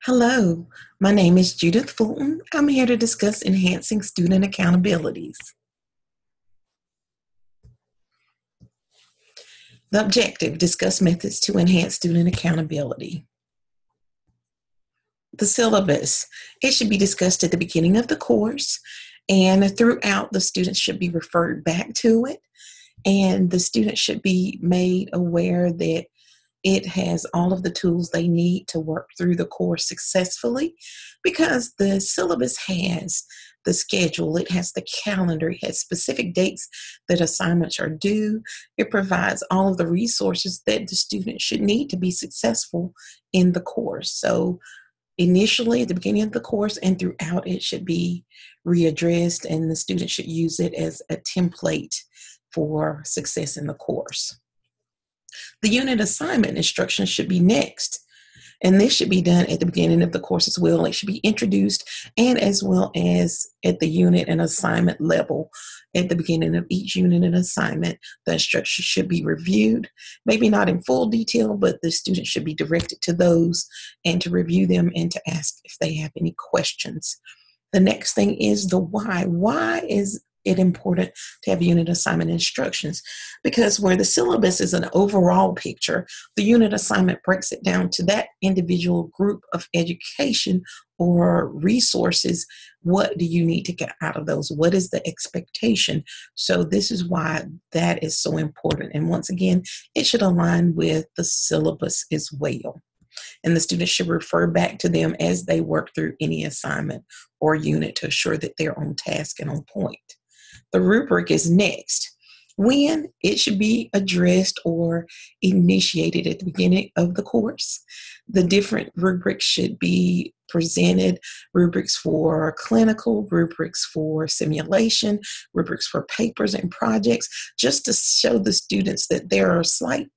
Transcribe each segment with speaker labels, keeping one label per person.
Speaker 1: Hello, my name is Judith Fulton. I'm here to discuss enhancing student accountabilities. The objective, discuss methods to enhance student accountability. The syllabus, it should be discussed at the beginning of the course, and throughout the students should be referred back to it, and the students should be made aware that it has all of the tools they need to work through the course successfully because the syllabus has the schedule, it has the calendar, it has specific dates that assignments are due. It provides all of the resources that the student should need to be successful in the course. So initially at the beginning of the course and throughout it should be readdressed, and the student should use it as a template for success in the course. The unit assignment instructions should be next, and this should be done at the beginning of the course as well. It should be introduced and as well as at the unit and assignment level. At the beginning of each unit and assignment, the instructions should be reviewed, maybe not in full detail, but the student should be directed to those and to review them and to ask if they have any questions. The next thing is the why. Why is it important to have unit assignment instructions? Because where the syllabus is an overall picture, the unit assignment breaks it down to that individual group of education or resources. What do you need to get out of those? What is the expectation? So this is why that is so important. And once again, it should align with the syllabus as well. And the students should refer back to them as they work through any assignment or unit to assure that they're on task and on point. The rubric is next. When it should be addressed or initiated at the beginning of the course. The different rubrics should be presented: rubrics for clinical, rubrics for simulation, rubrics for papers and projects, just to show the students that there are slight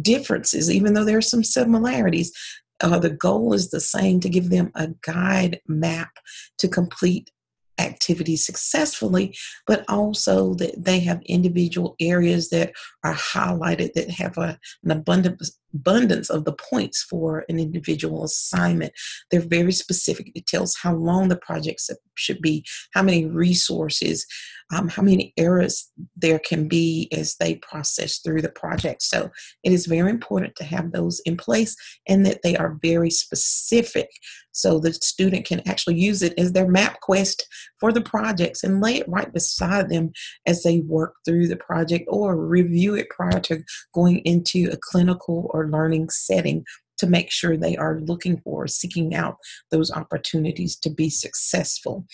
Speaker 1: differences, even though there are some similarities. The goal is the same, to give them a guide map to complete activities successfully, but also that they have individual areas that are highlighted that have an abundance of the points for an individual assignment. They're very specific. It tells how long the projects should be, how many resources, how many errors there can be as they process through the project. So it is very important to have those in place and that they are very specific, so the student can actually use it as their map quest for the projects and lay it right beside them as they work through the project or review it prior to going into a clinical or learning setting to make sure they are looking for, seeking out those opportunities to be successful.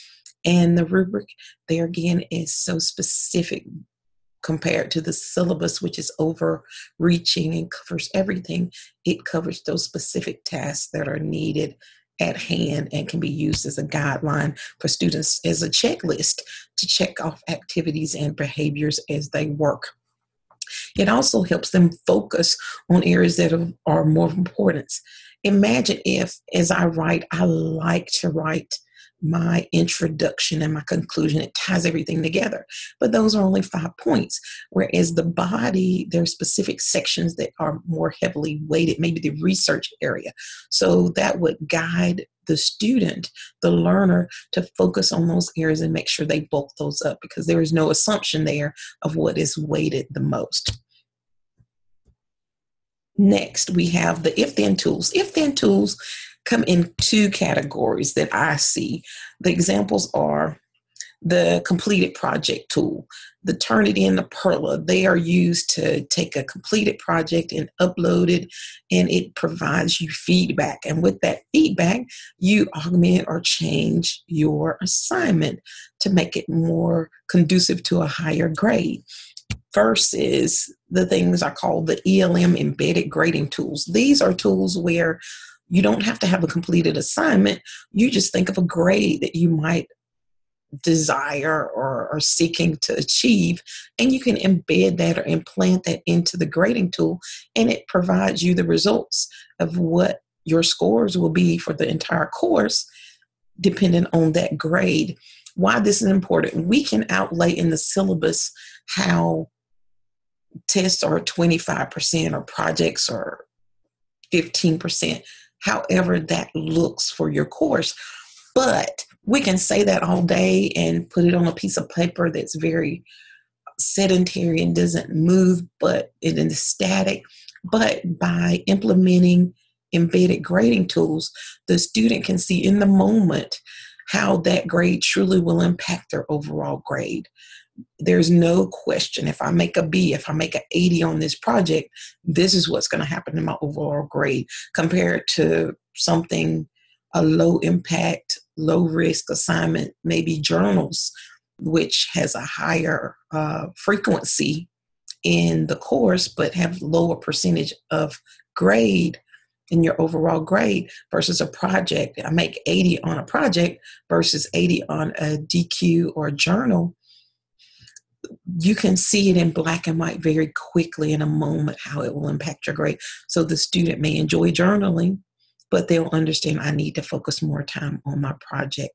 Speaker 1: And the rubric there again is so specific compared to the syllabus, which is overreaching and covers everything. It covers those specific tasks that are needed at hand and can be used as a guideline for students as a checklist to check off activities and behaviors as they work. It also helps them focus on areas that are more of importance. Imagine if, as I write, I like to write my introduction and my conclusion. It ties everything together. But those are only 5 points. Whereas the body, there are specific sections that are more heavily weighted, maybe the research area. So that would guide the student, the learner, to focus on those areas and make sure they bulk those up, because there is no assumption there of what is weighted the most. Next, we have the if-then tools. If-then tools come in 2 categories that I see. The examples are the completed project tool, the Turnitin, the Perla. They are used to take a completed project and upload it, and it provides you feedback. And with that feedback, you augment or change your assignment to make it more conducive to a higher grade. Versus the things I call the ELM embedded grading tools. These are tools where you don't have to have a completed assignment. You just think of a grade that you might desire or are seeking to achieve, and you can embed that or implant that into the grading tool, and it provides you the results of what your scores will be for the entire course, depending on that grade. Why this is important: we can outlay in the syllabus how tests are 25% or projects are 15%. however that looks for your course. But we can say that all day and put it on a piece of paper that's very sedentary and doesn't move, but it is static. But by implementing embedded grading tools, the student can see in the moment how that grade truly will impact their overall grade. There's no question. If I make a B, if I make an 80 on this project, this is what's going to happen to my overall grade compared to something, a low impact, low risk assignment, maybe journals, which has a higher frequency in the course, but have lower percentage of grade in your overall grade versus a project. I make 80 on a project versus 80 on a DQ or a journal. You can see it in black and white very quickly in a moment how it will impact your grade. So the student may enjoy journaling, but they'll understand I need to focus more time on my project,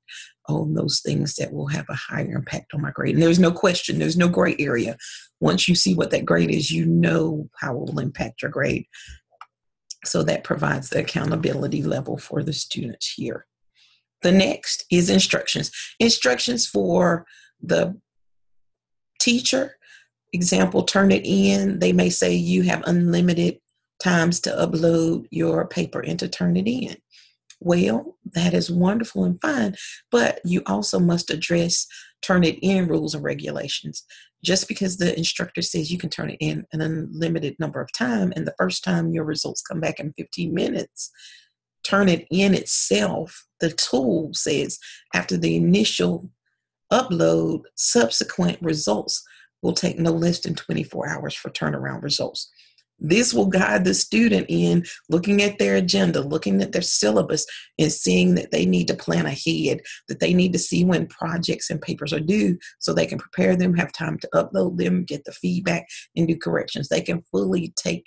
Speaker 1: on those things that will have a higher impact on my grade. And there's no question, there's no gray area. Once you see what that grade is, you know how it will impact your grade. So that provides the accountability level for the students here. The next is instructions. Instructions for the teacher. Example, Turnitin. They may say you have unlimited times to upload your paper and to Turnitin. Well, that is wonderful and fine, but you also must address Turnitin rules and regulations. Just because the instructor says you can turn it in an unlimited number of times, and the first time your results come back in 15 minutes, Turnitin itself, the tool says after the initial upload, subsequent results will take no less than 24 hours for turnaround results. This will guide the student in looking at their agenda, looking at their syllabus, and seeing that they need to plan ahead, that they need to see when projects and papers are due so they can prepare them, have time to upload them, get the feedback, and do corrections. They can fully take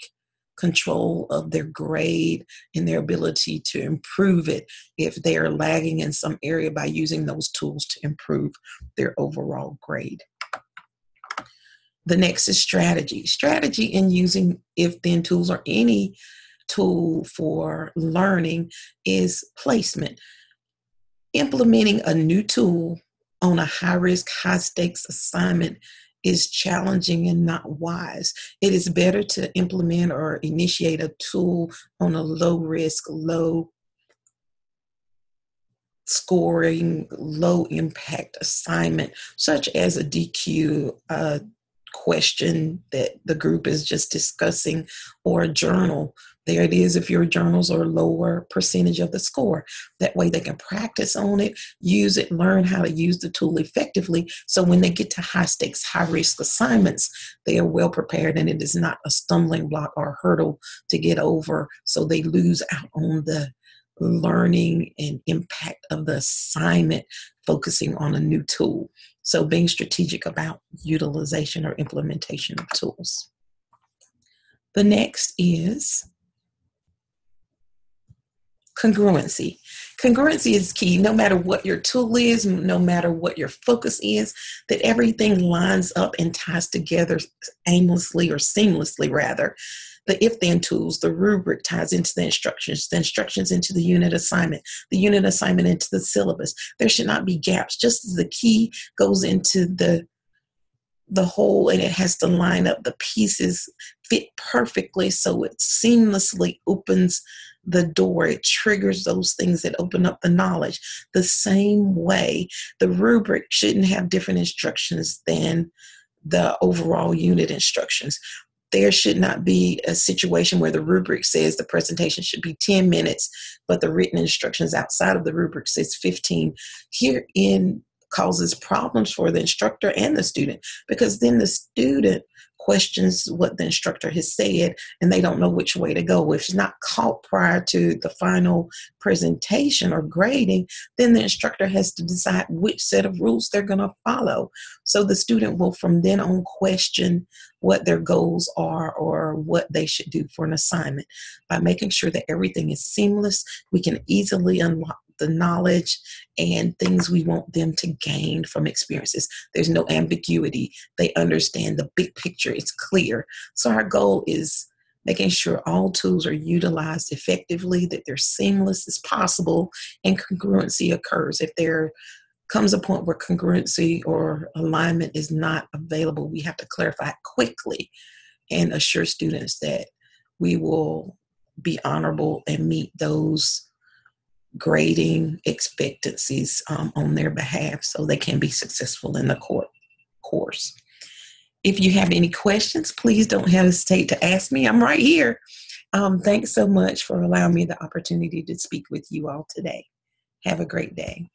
Speaker 1: control of their grade and their ability to improve it if they are lagging in some area by using those tools to improve their overall grade. The next is strategy. Strategy in using if-then tools or any tool for learning is placement. Implementing a new tool on a high-risk, high-stakes assignment is challenging and not wise. It is better to implement or initiate a tool on a low-risk, low-scoring, low-impact assignment, such as a DQ, question that the group is just discussing, or a journal. There it is if your journals are lower percentage of the score. That way they can practice on it, use it, learn how to use the tool effectively. So when they get to high stakes, high risk assignments, they are well prepared and it is not a stumbling block or hurdle to get over. So they lose out on the learning and impact of the assignment, focusing on a new tool. So being strategic about utilization or implementation of tools. The next is congruency. Congruency is key. No matter what your tool is, no matter what your focus is, that everything lines up and ties together aimlessly or seamlessly rather. The if-then tools, the rubric ties into the instructions into the unit assignment into the syllabus. There should not be gaps. Just as the key goes into the whole and it has to line up, the pieces fit perfectly so it seamlessly opens the door. It triggers those things that open up the knowledge. The same way, the rubric shouldn't have different instructions than the overall unit instructions. There should not be a situation where the rubric says the presentation should be 10 minutes, but the written instructions outside of the rubric says 15. Herein causes problems for the instructor and the student, because then the student questions what the instructor has said and they don't know which way to go. If it's not caught prior to the final presentation or grading, then the instructor has to decide which set of rules they're going to follow. So the student will from then on question what their goals are or what they should do for an assignment. By making sure that everything is seamless, we can easily unlock the knowledge and things we want them to gain from experiences. There's no ambiguity. They understand the big picture. It's clear. So our goal is making sure all tools are utilized effectively, that they're seamless as possible, and congruency occurs. If there comes a point where congruency or alignment is not available, we have to clarify it quickly and assure students that we will be honorable and meet those grading expectancies on their behalf so they can be successful in the course. If you have any questions, please don't hesitate to ask me. I'm right here. Thanks so much for allowing me the opportunity to speak with you all today. Have a great day.